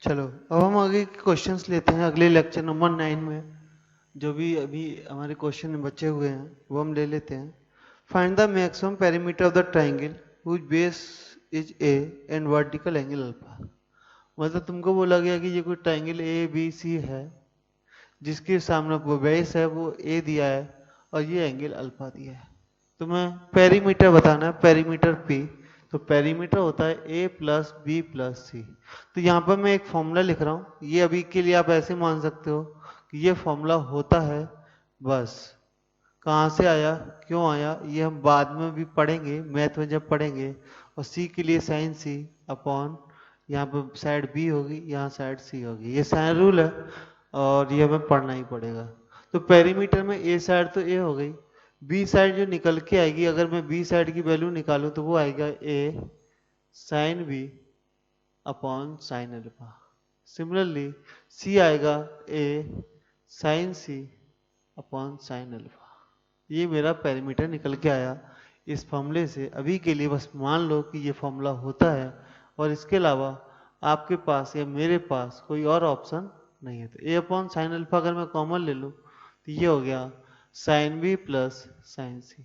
चलो अब हम आगे के क्वेश्चंस लेते हैं अगले लेक्चर नंबर 9 में। जो भी अभी हमारे क्वेश्चन बचे हुए हैं वो हम ले लेते हैं। Find the maximum perimeter of the triangle whose base is a and vertical angle alpha. मतलब तुमको बोला गया कि ये कोई ट्राइंगल ए बी सी है जिसके सामने वो बेस है वो ए दिया है और ये एंगल अल्फा दिया है। तुम्हें पेरीमीटर बताना है, पेरीमीटर पी। तो पेरीमीटर होता है ए प्लस बी प्लस सी। तो यहाँ पर मैं एक फॉर्मूला लिख रहा हूँ, ये अभी के लिए आप ऐसे मान सकते हो कि ये फॉर्मूला होता है बस। कहाँ से आया, क्यों आया, ये हम बाद में भी पढ़ेंगे, मैथ में जब पढ़ेंगे। और सी के लिए साइन सी अपॉन, यहाँ पर साइड बी होगी, यहाँ साइड सी होगी, ये साइन रूल है और ये हमें पढ़ना ही पड़ेगा। तो पेरीमीटर में ए साइड तो ए हो गई, बी साइड जो निकल के आएगी, अगर मैं बी साइड की वैल्यू निकालूं तो वो आएगा A sine B upon sine alpha. Similarly C आएगा A sine C upon sine alpha. ये मेरा पेरीमीटर निकल के आया इस फॉर्मूले से। अभी के लिए बस मान लो कि ये फॉर्मूला होता है और इसके अलावा आपके पास या मेरे पास कोई और ऑप्शन नहीं है। तो ए अपॉन साइन अल्फा अगर मैं कॉमन ले लूँ तो ये हो गया sine B plus sine C.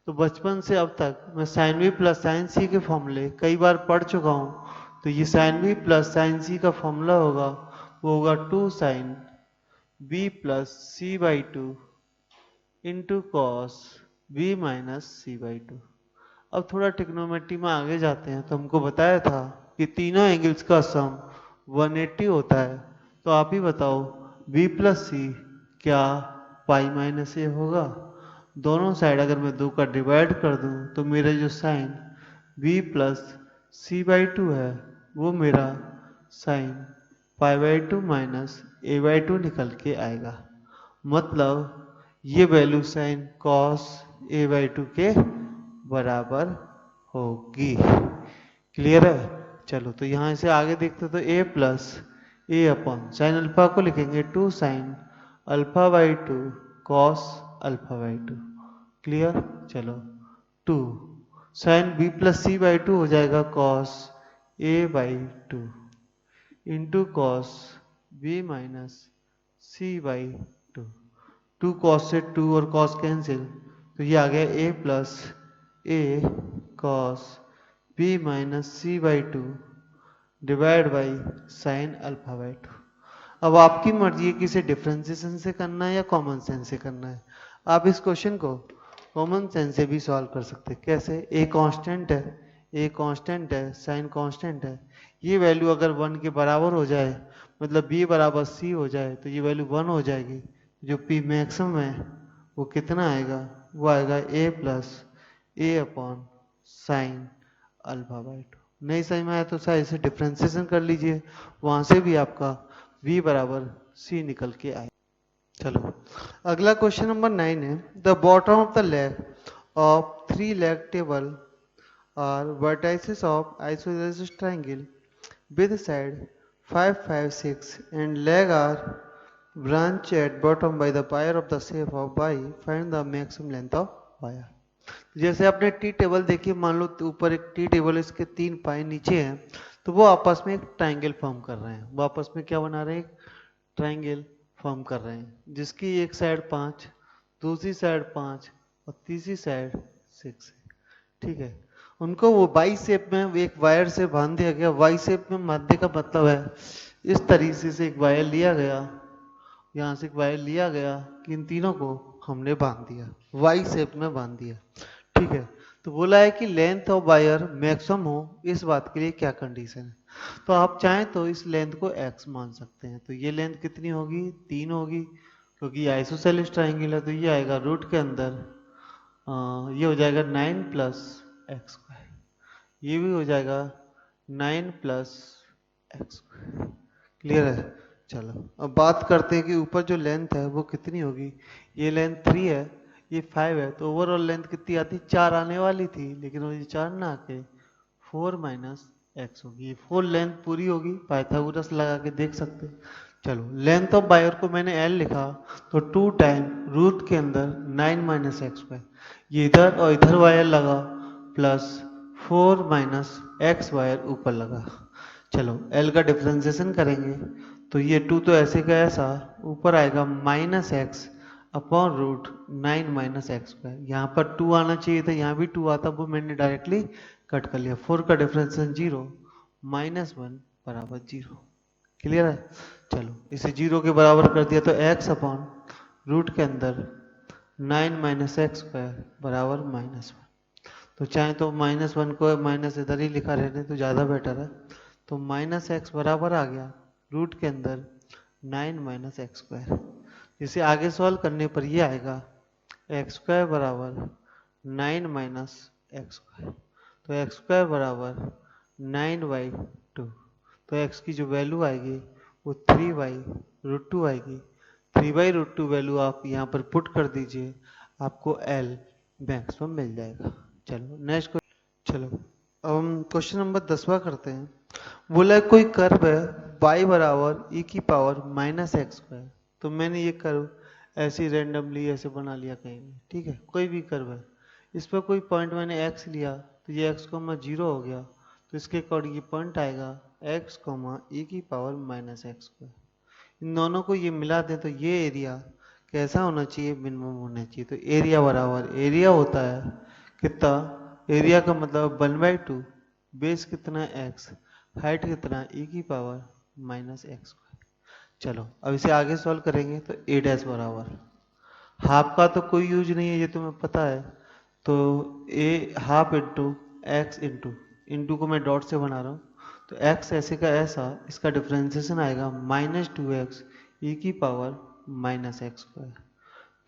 तो बचपन से अब तक मैं sine B plus sine C के फॉर्मूले कई बार पढ़ चुका हूँ। तो ये sine B plus sine C का फॉर्मूला होगा, वो होगा 2 sine B plus C by 2 into cos B minus C by 2। अब थोड़ा ट्रिग्नोमेट्री में आगे जाते हैं। तो हमको बताया था कि तीनों एंगल्स का सम 180 होता है। तो आप ही बताओ बी प्लस सी क्या पाई माइनस ए होगा? दोनों साइड अगर मैं दो का डिवाइड कर दूं तो मेरा जो sine B plus C by 2 है वो मेरा sine pi by 2 minus A by 2 निकल के आएगा। मतलब ये value sine cos A by 2 के बराबर होगी। क्लियर है? चलो तो यहाँ से आगे देखते तो A plus A upon sine alpha को लिखेंगे 2 sine alpha by 2 cos alpha by 2। Clear? चलो 2 sine B plus C by 2 हो जाएगा cos A by 2 into cos B minus C by 2। 2 cos से 2 और कॉस कैंसिल, तो ये आ गया A plus A cos B minus C by 2 divide by sine alpha by 2। अब आपकी मर्जी है कि इसे डिफ्रेंसिएशन से करना है या कॉमन सेंस से करना है। आप इस क्वेश्चन को कॉमन सेंस से भी सॉल्व कर सकते हैं। कैसे? ए कांस्टेंट है, ए कांस्टेंट है, साइन कांस्टेंट है। ये वैल्यू अगर 1 के बराबर हो जाए, मतलब बी बराबर सी हो जाए, तो ये वैल्यू 1 हो जाएगी। जो पी मैक्सिमम है वो कितना आएगा? वो आएगा A plus A upon sine alpha by 2। नहीं समझ में आया तो शायद इसे डिफ्रेंसिएशन कर लीजिए, वहां से भी आपका v बराबर c निकल के आए। चलो अगला क्वेश्चन नंबर 9 है। The bottom of the leg of 3 leg table are vertices of isosceles triangle with side 5 5 6 and leg are branch at bottom by the wire of the shape of y. Find the maximum length of wire. जैसे आपने tea table देखी, मान लो ऊपर एक tea table, इसके 3 पाए नीचे हैं, तो वो आपस में एक ट्राइंगल फॉर्म कर रहे हैं। वो आपस में क्या बना रहे हैं? एक ट्राइंगल फॉर्म कर रहे हैं, जिसकी एक साइड 5, दूसरी साइड 5 और तीसरी साइड 6 है। ठीक है, उनको वो वाई शेप में एक वायर से बांध दिया गया। वाई शेप में बांधने का मतलब है इस तरीके से एक वायर लिया गया, यहाँ से एक वायर लिया गया कि इन तीनों को हमने बांध दिया, वाई शेप में बांध दिया। ठीक है, तो बोला है कि लेंथ ऑफ वायर मैक्सिमम हो, इस बात के लिए क्या कंडीशन है? तो आप चाहें तो इस लेंथ को x मान सकते हैं। तो ये लेंथ कितनी होगी? 3 होगी, क्योंकि आइसोसेलेस ट्राइंगल है। तो ये आएगा रूट के अंदर, ये हो जाएगा 9 प्लस एक्स स्क्वायर, ये भी हो जाएगा 9 प्लस एक्स। क्लियर है? चलो अब बात करते हैं कि ऊपर जो लेंथ है वो कितनी होगी। ये लेंथ 3 है, ये 5 है, तो ओवरऑल लेंथ कितनी आती? 4 आने वाली थी, लेकिन वो 4 ना आके 4 माइनस एक्स होगी। ये 4 लेंथ पूरी होगी, पाइथागोरस लगा के देख सकते। चलो लेंथ ऑफ वायर को मैंने एल लिखा, तो 2 टाइम रूट के अंदर 9 माइनस एक्स वाई, ये इधर और इधर वायर लगा, प्लस 4 माइनस एक्स वायर ऊपर लगा। चलो एल का डिफ्रेंसिएशन करेंगे तो ये 2 तो ऐसे का ऐसा ऊपर आएगा minus x upon root 9 minus x square. यहाँ पर 2 आना चाहिए था, यहाँ भी 2 आता, वो मैंने डायरेक्टली कट कर लिया। 4 का डिफ्रेंसिएशन 0 माइनस 1 बराबर 0। क्लियर है? चलो इसे 0 के बराबर कर दिया तो एक्स अपॉन रूट के अंदर 9 माइनस एक्स स्क्वायर बराबर -1। तो चाहे तो -1 को माइनस इधर ही लिखा रहने तो ज़्यादा बेटर है। तो माइनस एक्स बराबर आ गया रूट के अंदर 9 माइनस एक्स स्क्वायर। इसे आगे सॉल्व करने पर ये आएगा एक्स स्क्वायर बराबर 9 माइनस एक्स स्क्वायर। तो एक्स स्क्वायर बराबर 9/2। तो एक्स की जो वैल्यू आएगी वो 3/√2 आएगी। 3/√2 वैल्यू आप यहाँ पर पुट कर दीजिए, आपको एल मैक्सिमम मिल जाएगा। चलो नेक्स्ट क्वेश्चन। चलो अब हम क्वेश्चन नंबर 10वां करते हैं। बोला है कोई कर्व है y बराबर e की पावर माइनस एक्स स्क्वायर। तो मैंने ये कर्व ऐसे ही रैंडमली ऐसे बना लिया कहीं भी, ठीक है, कोई भी कर्व है, इस पर कोई पॉइंट मैंने x लिया तो ये x, 0 हो गया, तो इसके अकॉर्डिंग ये पॉइंट आएगा x, e की पावर माइनस एक्स स्क्वायर। इन दोनों को ये मिला दें तो ये एरिया कैसा होना चाहिए, मिनिमम होना चाहिए। तो एरिया बराबर एरिया होता है कितना, एरिया का मतलब 1/2, बेस कितना है x, हाइट कितना है e की पावर माइनस एक्स। चलो अब इसे आगे सॉल्व करेंगे तो a डैश बराबर हाफ का तो कोई यूज नहीं है, ये तुम्हें पता है। तो a half into x into into को मैं डॉट से बना रहा हूँ, तो x ऐसे का ऐसा, इसका डिफ्रेंसिएशन आएगा -2x e की power minus x square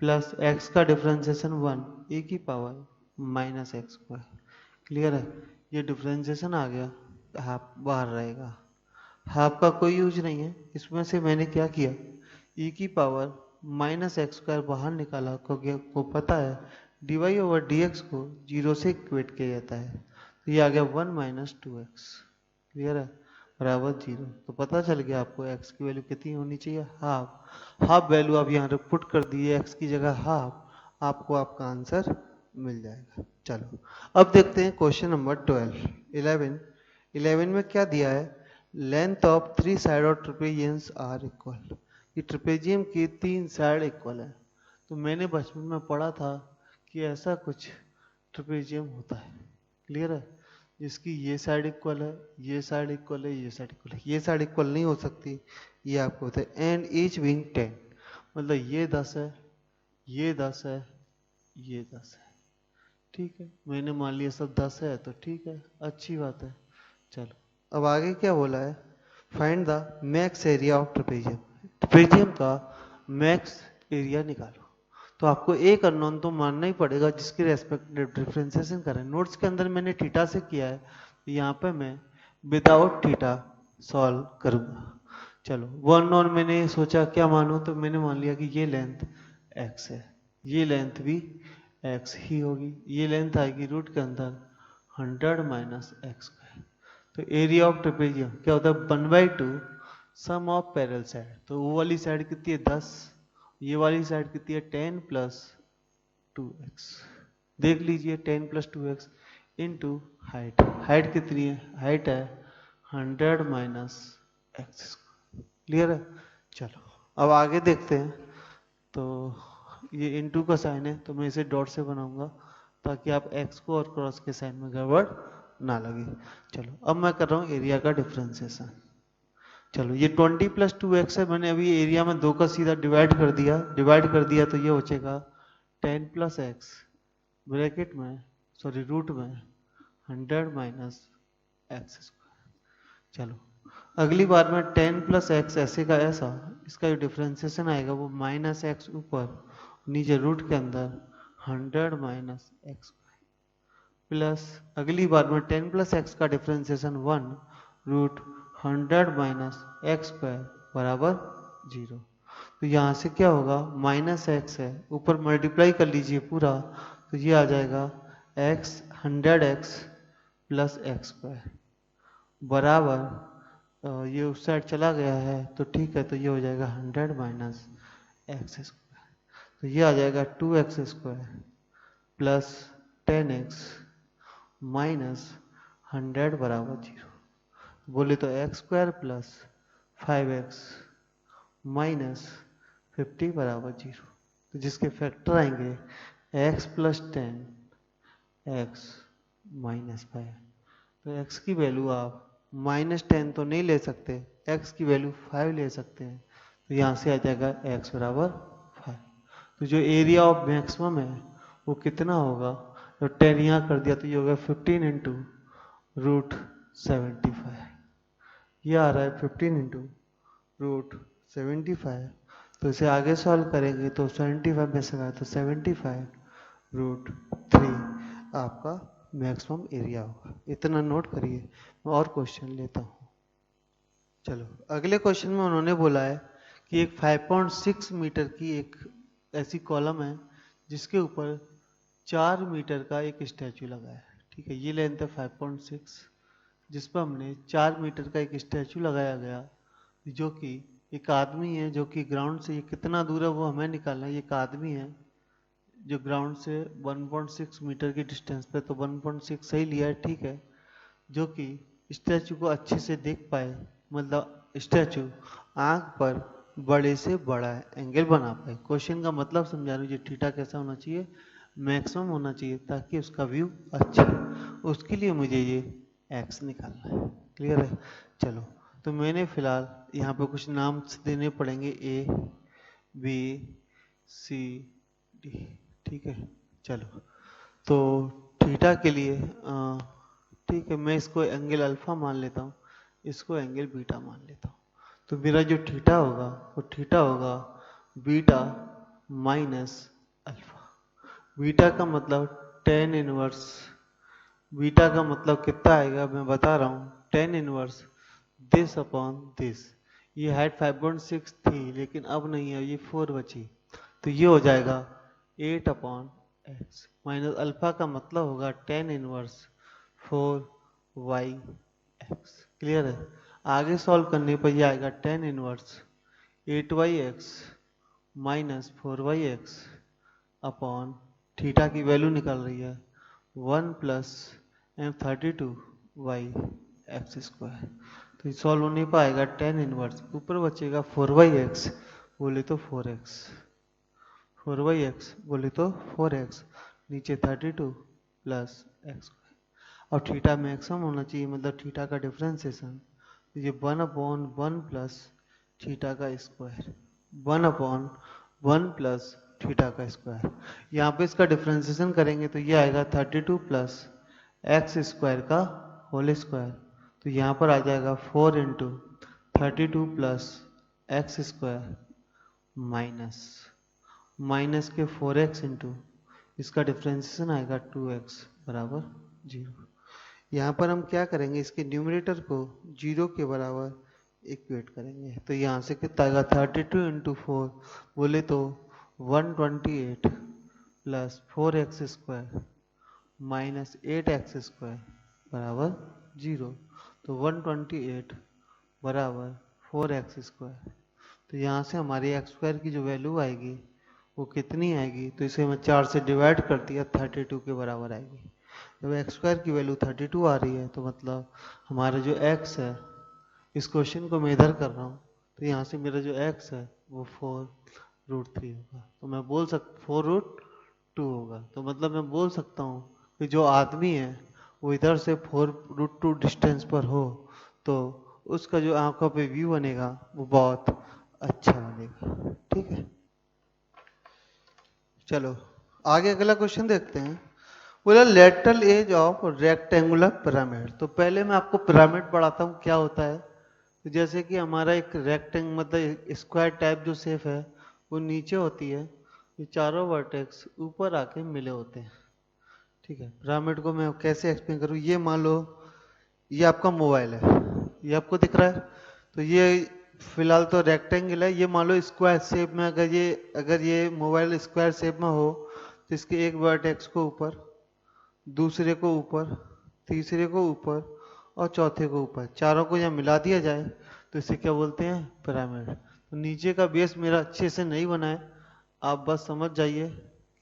plus x का डिफ्रेंसिएशन 1 e की power minus x square. Clear है? ये डिफ्रेंसिएशन आ गया, हाफ बाहर रहेगा, हाफ का कोई यूज नहीं है। इसमें से मैंने क्या किया, e की पावर माइनस एक्स स्क्वायर बाहर निकाला, क्योंकि आपको पता है dy/dx को 0 से इक्वेट किया जाता है। तो ये आ गया 1 माइनस 2x। क्लियर है? बराबर 0। तो पता चल गया आपको x की वैल्यू कितनी होनी चाहिए, हाफ। हाफ वैल्यू आप यहाँ पुट कर दिए, x की जगह हाफ, आपको आपका आंसर मिल जाएगा। चलो अब देखते हैं क्वेश्चन नंबर 11 में क्या दिया है, length of 3 side of trapeziums are equal. ये ट्रेपेजियम की 3 साइड इक्वल है। तो मैंने बचपन में पढ़ा था कि ऐसा कुछ ट्रेपेजियम होता है। क्लियर है? जिसकी ये साइड इक्वल है, ये साइड इक्वल है, ये साइड इक्वल है। ये साइड इक्वल नहीं हो सकती, ये आपको होता है। एंड ईच बिंग 10, मतलब ये 10 है, ये 10 है, ये 10 है। ठीक है, मैंने मान लिया सब 10 है तो ठीक है, अच्छी बात है। चलो अब आगे क्या बोला है, find the max area of trapezium. Trapezium का मैक्स एरिया निकालो। तो आपको एक अननोन तो मानना ही पड़ेगा जिसके रेस्पेक्ट डिफरेंशिएशन करें। नोट्स के अंदर मैंने थीटा से किया है, तो यहाँ पे मैं विदाउट थीटा सॉल्व करूँगा। चलो वो अननोन मैंने सोचा क्या मानूं, तो मैंने मान लिया कि ये लेंथ x है, ये लेंथ भी x ही होगी, ये लेंथ आएगी रूट के अंदर 100 माइनस एक्स स्क्वायर। तो एरिया ऑफ ट्रेपेजियम क्या होता है, 1/2 सम ऑफ पैरेलल साइड। तो वो वाली साइड कितनी है 10, ये वाली साइड कितनी है 10 प्लस 2x। देख लीजिए 10 plus 2x into height, height कितनी है, हाइट है 100 माइनस एक्स। क्लियर है? चलो अब आगे देखते हैं। तो ये इंटू का साइन है तो मैं इसे डॉट से बनाऊंगा ताकि आप x को और क्रॉस के साइन में गड़बड़ ना लगे। चलो अब मैं कर रहा हूँ एरिया का डिफरेंशिएशन। चलो ये 20 प्लस 2x है, मैंने अभी एरिया में 2 का सीधा डिवाइड कर दिया तो ये हो जाएगा 10 प्लस एक्स ब्रैकेट में, सॉरी रूट में 100 माइनस एक्स स्क्वायर। चलो अगली बार में 10 प्लस एक्स ऐसे का ऐसा, इसका जो डिफ्रेंसिएशन आएगा वो माइनस एक्स ऊपर, नीचे रूट के अंदर 100 माइनस एक्स प्लस अगली बार में 10 प्लस एक्स का differentiation 1 root 100 minus x square बराबर 0। तो यहाँ से क्या होगा, माइनस एक्स है, ऊपर मल्टीप्लाई कर लीजिए पूरा, तो ये आ जाएगा x 100x plus x square बराबर ये उस साइड चला गया है तो ठीक है, तो ये हो जाएगा 100 माइनस एक्स स्क्वायर। तो ये आ जाएगा 2x square plus 10x minus 100 बराबर 0। बोले तो x square plus 5x minus 50 बराबर 0। तो जिसके फैक्टर आएंगे x प्लस 10 x माइनस 5। तो x की वैल्यू आप -10 तो नहीं ले सकते, x की वैल्यू 5 ले सकते हैं। तो यहाँ से आ जाएगा x बराबर 5। तो जो एरिया ऑफ मैक्सिमम है वो कितना होगा, तो 10 यहाँ कर दिया तो ये होगा 15 इंटू रूट 75। ये आ रहा है 15 इंटू रूट 75। तो इसे आगे सॉल्व करेंगे तो 75 में से आए तो 75 रूट 3 आपका मैक्सिमम एरिया होगा। इतना नोट करिए, मैं और क्वेश्चन लेता हूँ। चलो अगले क्वेश्चन में उन्होंने बोला है कि एक 5.6 मीटर की एक ऐसी कॉलम है जिसके ऊपर 4 मीटर का एक स्टैचू लगा है। ठीक है, ये लेंथ है 5.6 जिस पर हमने 4 मीटर का एक स्टैचू लगाया गया, जो कि एक आदमी है जो कि ग्राउंड से ये कितना दूर है वो हमें निकालना है। ये एक आदमी है जो ग्राउंड से 1.6 मीटर की डिस्टेंस पे, तो 1.6 सही लिया है, ठीक है, जो कि स्टैचू को अच्छे से देख पाए, मतलब स्टैचू आंख पर बड़े से बड़ा एंगल बना पाए। क्वेश्चन का मतलब समझा रहा हूँ, ये थीटा कैसा होना चाहिए, मैक्सिमम होना चाहिए ताकि उसका व्यू अच्छा हो। उसके लिए मुझे ये एक्स निकालना है। क्लियर है। चलो तो मैंने फिलहाल यहाँ पे कुछ नाम देने पड़ेंगे, ए बी सी डी। ठीक है, चलो तो थीटा के लिए ठीक है, मैं इसको एंगल अल्फा मान लेता हूँ, इसको एंगल बीटा मान लेता हूँ। तो मेरा जो थीटा होगा वो थीटा होगा बीटा माइनस अल्फा। बीटा का मतलब टेन इनवर्स, बीटा का मतलब कितना आएगा मैं बता रहा हूँ, tan inverse this upon this. ये हाइट 5.6 थी लेकिन अब नहीं है, ये 4 बची, तो ये हो जाएगा 8 अपॉन एक्स माइनस अल्फा का मतलब होगा tan inverse 4y x. Clear है। आगे सॉल्व करने पर ये आएगा tan inverse 8y x minus 4y x upon theta की वैल्यू निकल रही है 1 प्लस m32y एक्स स्क्वायर। तो सॉल्व होने पर आएगा टेन इनवर्स, ऊपर बचेगा 4y एक्स बोले तो 4x, 4y एक्स बोले तो 4x, नीचे 32 प्लस एक्स। और थीटा मैक्सिमम होना चाहिए, मतलब थीटा का डिफ्रेंसिएशन, ये 1/1 प्लस थीटा का स्क्वायर, 1/1 प्लस थीटा का स्क्वायर। यहाँ पे इसका डिफ्रेंसिएशन करेंगे तो ये आएगा 32 प्लस एक्स स्क्वायर का होल स्क्वायर। तो यहाँ पर आ जाएगा 4 into 32 plus x square minus के 4x इंटू इसका डिफ्रेंसिएशन आएगा 2x बराबर 0। यहाँ पर हम क्या करेंगे, इसके न्यूमरेटर को 0 के बराबर इक्वेट करेंगे। तो यहाँ से कितना आएगा 32 इंटू 4 बोले तो 128 plus 4x square minus 8x square बराबर 0। तो 128 बराबर 4x स्क्वायर। तो यहाँ से हमारी एक्स स्क्वायर की जो वैल्यू आएगी वो कितनी आएगी, तो इसे मैं 4 से डिवाइड कर दिया 32 के बराबर आएगी। जब एक्स स्क्वायर की वैल्यू 32 आ रही है तो मतलब हमारा जो एक्स है, इस क्वेश्चन को मैं इधर कर रहा हूँ, तो यहाँ से मेरा जो एक्स है वो 4√3 होगा। तो मैं बोल 4√2 होगा। तो मतलब मैं बोल सकता हूँ कि जो आदमी है वो इधर से 4√2 डिस्टेंस पर हो तो उसका जो आंखों पे व्यू बनेगा वो बहुत अच्छा बनेगा। ठीक है, चलो आगे अगला क्वेश्चन देखते हैं। बोला lateral edge of rectangular pyramid. तो पहले मैं आपको पिरामिड पढ़ाता हूँ क्या होता है। तो जैसे कि हमारा एक रेक्टेंगल मतलब स्क्वायर टाइप जो शेप है वो नीचे होती है, ये चारों वर्टेक्स ऊपर आके मिले होते हैं। ठीक है, पिरामिड को मैं कैसे एक्सप्लेन करूँ, ये मान लो ये आपका मोबाइल है, ये आपको दिख रहा है, तो ये फिलहाल तो रेक्टेंगल है, ये मान लो स्क्वायर शेप में, अगर ये मोबाइल स्क्वायर शेप में हो तो इसके एक वर्टेक्स को ऊपर, दूसरे को ऊपर, तीसरे को ऊपर और चौथे को ऊपर, चारों को यहाँ मिला दिया जाए तो इसे क्या बोलते हैं, पिरामिड। तो नीचे का बेस मेरा अच्छे से नहीं बना है, आप बस समझ जाइए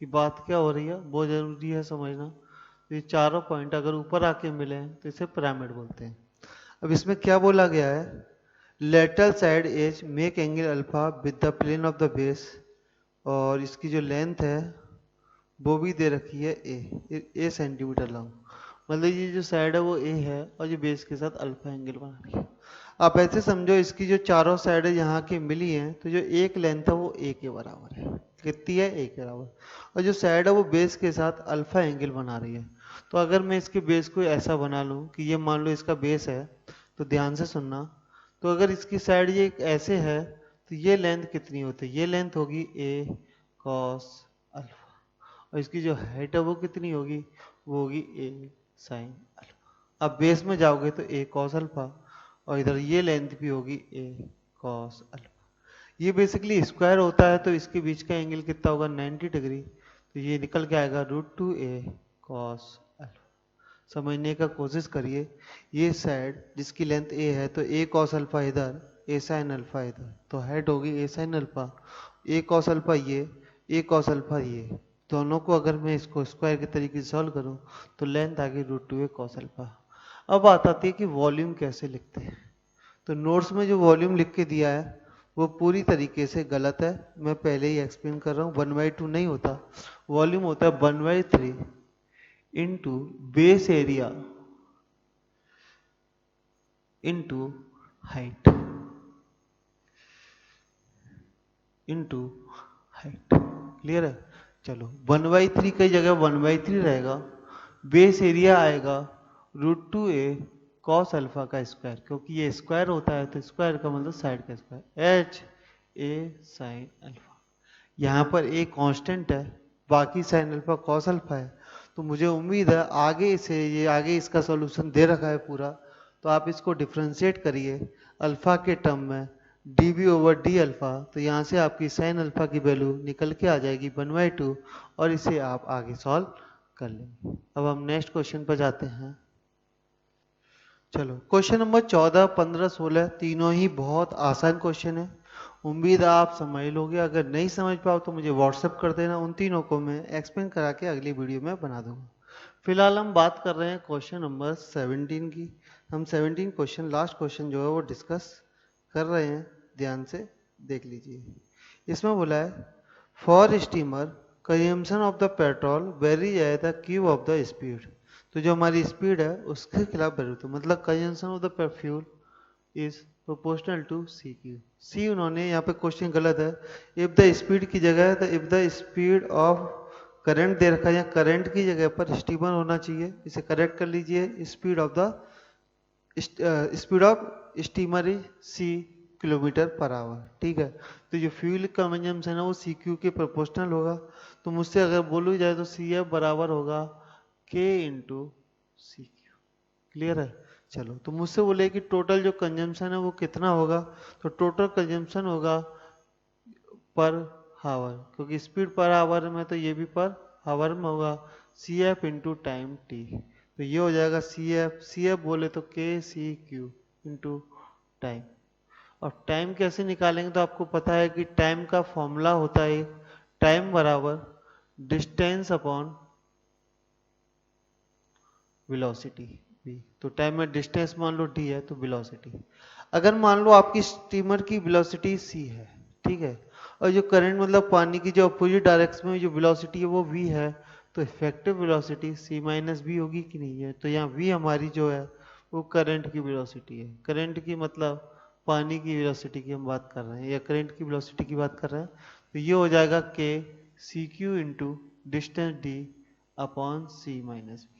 कि बात क्या हो रही है, बहुत जरूरी है समझना। तो ये चारों पॉइंट अगर ऊपर आके मिले तो इसे पिरामिड बोलते हैं। अब इसमें क्या बोला गया है, lateral side edge make angle alpha with the plane of the base, और इसकी जो लेंथ है वो भी दे रखी है ए सेंटीमीटर लॉन्ग। मतलब ये जो साइड है वो ए है और ये बेस के साथ अल्फा एंगल बना रही है। आप ऐसे समझो इसकी जो चारों साइड यहाँ की मिली हैं तो जो एक लेंथ है वो ए के बराबर है। कितनी है? ए के बराबर। और जो साइड है वो बेस के साथ अल्फा एंगल बना रही है। तो अगर मैं इसके बेस को ऐसा बना लूँ कि ये मान लो इसका बेस है, तो ध्यान से सुनना, तो अगर इसकी साइड ये ऐसे है तो ये लेंथ कितनी होती है? ये लेंथ होगी ए कॉस अल्फा, और इसकी जो हाइट है वो कितनी होगी? वो होगी ए साइन अल्फा। अब बेस में जाओगे तो ए कॉस अल्फा, और इधर ये लेंथ भी होगी ए कॉस अल्फा। ये बेसिकली स्क्वायर होता है तो इसके बीच का एंगल कितना होगा? 90 डिग्री। तो ये निकल के आएगा √2 ए कॉस अल्फा। समझने का कोशिश करिए, ये साइड जिसकी लेंथ ए है तो ए कॉस अल्फा इधर, ए साइन अल्फा इधर, तो हाइट होगी ए साइन अल्फा, ए कॉस अल्फा ये, ए कॉस अल्फा ये, दोनों को अगर मैं इसको स्क्वायर के तरीके से सॉल्व करूं तो लेंथ आ गई √2 ए कॉस अल्फा। अब बात आती है कि वॉल्यूम कैसे लिखते हैं। तो नोट्स में जो वॉल्यूम लिख के दिया है वो पूरी तरीके से गलत है। मैं पहले ही एक्सप्लेन कर रहा हूँ, 1/2 नहीं होता, वॉल्यूम होता है 1/3 into base area into height, into height. Clear है? चलो 1/3 की जगह 1/3 रहेगा, बेस एरिया आएगा √2 ए कॉस अल्फा का स्क्वायर, क्योंकि ये स्क्वायर होता है तो स्क्वायर का मतलब साइड का square, H A sine alpha. यहाँ पर ए कांस्टेंट है, बाकी साइन अल्फा कॉस अल्फा है। तो मुझे उम्मीद है आगे से ये आगे इसका सॉल्यूशन दे रखा है पूरा, तो आप इसको डिफ्रेंशिएट करिए अल्फा के टर्म में dB/d अल्फा। तो यहाँ से आपकी साइन अल्फा की वैल्यू निकल के आ जाएगी 1/2, और इसे आप आगे सॉल्व कर लेंगे। अब हम नेक्स्ट क्वेश्चन पर जाते हैं। चलो क्वेश्चन नंबर 14, 15, 16 तीनों ही बहुत आसान क्वेश्चन है। उम्मीद है आप समझ लोगे। अगर नहीं समझ पाओ तो मुझे व्हाट्सएप कर देना, उन तीनों को मैं एक्सप्लेन करा के अगली वीडियो में बना दूंगा। फिलहाल हम बात कर रहे हैं क्वेश्चन नंबर 17 की। हम 17 क्वेश्चन, लास्ट क्वेश्चन जो है वो डिस्कस कर रहे हैं, ध्यान से देख लीजिए। इसमें बोला है for steamer consumption of the petrol very at the cube of the speed. तो जो हमारी स्पीड है उसके खिलाफ वेरी होता है, मतलब consumption of the fuel is proportional to C Q. सी उन्होंने यहाँ पे क्वेश्चन गलत है, इफ द स्पीड की जगह है if the speed of current दे रखा है, या करंट की जगह पर स्टीमर होना चाहिए। इसे करेक्ट कर लीजिए, speed of the speed of steamer is c kilometre per hour. ठीक है, तो जो फ्यूल का कंजम्पशन है वो सी क्यू के प्रोपोर्शनल होगा। तो मुझसे अगर बोलू जाए तो सी एफ बराबर होगा के इंटू सी क्यू। क्लियर है? चलो, तो मुझसे बोले कि टोटल जो कंजम्पशन है वो कितना होगा, तो टोटल कंजम्पशन होगा पर हावर, क्योंकि स्पीड पर आवर में तो ये भी पर हावर में होगा, c f into time t. तो ये हो जाएगा सी एफ बोले तो k c q into time. और टाइम कैसे निकालेंगे, तो आपको पता है कि टाइम का फॉर्मूला होता है टाइम बराबर डिस्टेंस अपॉन वेलोसिटी v। तो टाइम में डिस्टेंस मान लो d है तो वेलोसिटी। अगर मान लो आपकी स्टीमर की वेलोसिटी c है, ठीक है, और जो करंट मतलब पानी की जो अपोजिट डायरेक्शन में जो वेलोसिटी है वो v है, तो effective velocity c minus v होगी कि नहीं है। तो यहाँ v हमारी जो है वो करंट की वेलोसिटी है। करंट की मतलब पानी की वेलोसिटी की हम बात कर रहे हैं, या करंट की वेलोसिटी की बात कर रहे हैं। तो ये हो जाएगा k c q into distance d upon c minus v।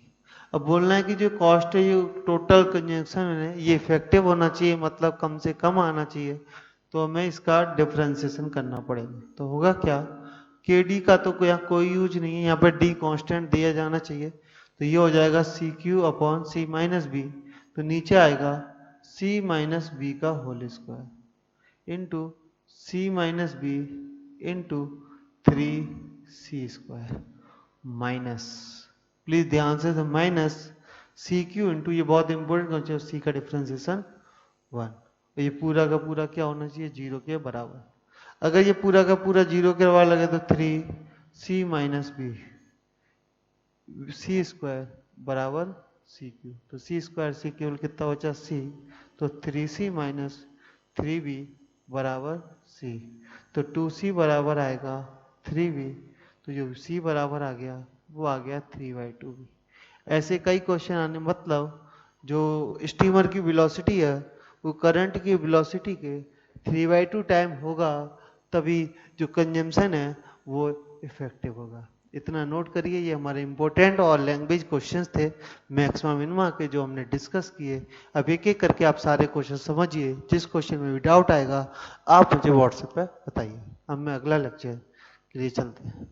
अब बोलना है कि जो कॉस्ट है ये टोटल कंजम्पशन है ये इफेक्टिव होना चाहिए, मतलब कम से कम आना चाहिए। तो हमें इसका डिफरेंशिएशन करना पड़ेगा। तो होगा क्या, के डी का तो कोई यूज नहीं है, यहाँ पर डी कांस्टेंट दिया जाना चाहिए। तो ये हो जाएगा c q upon c minus b. तो नीचे आएगा सी माइनस बी का whole square into c minus b into 3c² minus, please ध्यान से, माइनस सी क्यू इंटू, ये बहुत इंपॉर्टेंट क्वेश्चन, सी का डिफरेंशिएशन 1। ये पूरा का पूरा क्या होना चाहिए, 0 के बराबर। अगर ये पूरा का पूरा 0 के बराबर लगे तो 3c minus B C square बराबर सी क्यू, तो सी स्क्वायर सी केवल कितना बचा सी, तो 3c माइनस 3b बराबर सी, तो 2c बराबर आएगा 3b, तो जो c बराबर आ गया वो आ गया 3/2b। ऐसे कई क्वेश्चन आने, मतलब जो स्टीमर की वेलोसिटी है वो करंट की वेलोसिटी के 3/2 टाइम होगा, तभी जो कंजम्पशन है वो इफेक्टिव होगा। इतना नोट करिए, ये हमारे इंपॉर्टेंट और लैंग्वेज क्वेश्चंस थे मैक्सिमा मिनिमा के, जो हमने डिस्कस किए। अब एक एक करके आप सारे क्वेश्चन समझिए, जिस क्वेश्चन में भी डाउट आएगा आप मुझे व्हाट्सएप पे बताइए। अब मैं अगला लेक्चर के लिए चलते हैं।